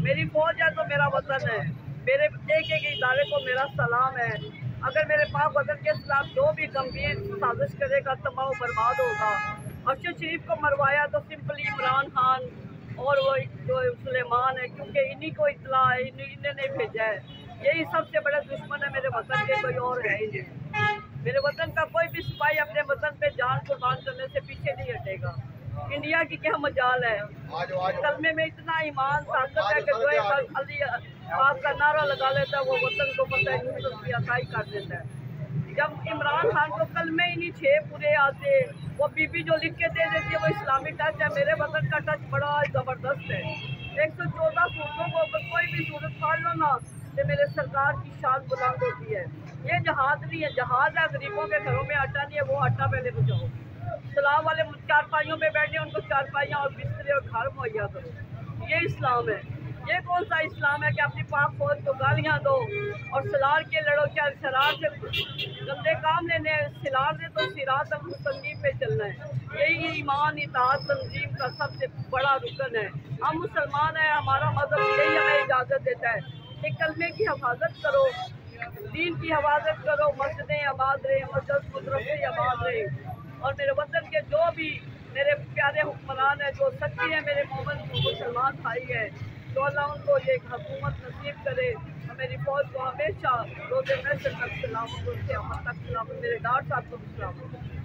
میری فوج ہے تو میرا وطن ہے، میرے ایک ایک ادارے کو میرا سلام ہے۔ اگر میرے پاک وطن کے خلاف جو بھی گمبھیر سازش کرے گا تباہ و برباد ہوگا۔ ارشد شریف کو مروایا تو سمپلی عمران خان اور وہ جو سلیمان ہے، کیونکہ انہی کو اطلاع ہے، انہوں نے بھیجا ہے۔ یہی سب سے بڑا دشمن ہے میرے وطن کے، کوئی اور ہے ہی نہیں۔ میرے وطن کا کوئی بھی سپاہی اپنے وطن پہ جان قربان کرنے سے پیچھے نہیں ہٹے گا۔ انڈیا کی کیا مجال ہے، کلمے میں اتنا ایمان طاقت ہے کہ جو ایک علی پاک کا نعرہ لگا لیتا ہے وہ وطن کو فتح یوسف کی عطائی کر دیتا ہے۔ جب عمران خان کو کلمے ہی نہیں 6 پورے آتے، وہ بی بی جو لکھ کے دے دیتی ہے وہ اسلامی ٹچ ہے۔ میرے وطن کا ٹچ بڑا زبردست ہے۔ 114 صورتوں کو اگر کوئی بھی صورت پڑھ لو نا تو میرے سرکار کی شان بلند ہوتی ہے۔ یہ جہاد نہیں ہے، جہاد ہے غریبوں کے گھروں میں آٹا نہیں ہے، وہ آٹا پہلے بچاؤ۔ سلام والے چارپائیوں پہ بیٹھے ان کو چارپائیاں اور بسترے اور گھر مہیا کرو، یہ اسلام ہے۔ یہ کون سا اسلام ہے کہ اپنی پاک فوج کو گالیاں دو اور سلار کے لڑو؟ کیا سلار سے گندے کام لینے ہیں؟ سلار سے تو صراط المستقیم پہ چلنا ہے۔ یہی ایمان اطاعت تنظیم کا سب سے بڑا رکن ہے۔ ہم مسلمان ہیں، ہمارا مذہب یہی ہمیں اجازت دیتا ہے کہ کلمے کی حفاظت کرو، دین کی حفاظت کرو، مسجدیں آباد رہیں، مسجد مدرسے آباد رہیں۔ اور میرے وطن کے جو بھی میرے پیارے حکمران ہیں، جو سچی ہیں، میرے مومن مسلمان بھائی ہیں، تو اللہ ان کو یہ حکومت نصیب کرے اور میری فوج کو ہمیشہ روز محشر تک سلامت اور قیامت تک سلامت، میرے ڈاکٹر صاحب کو بھی سلامت۔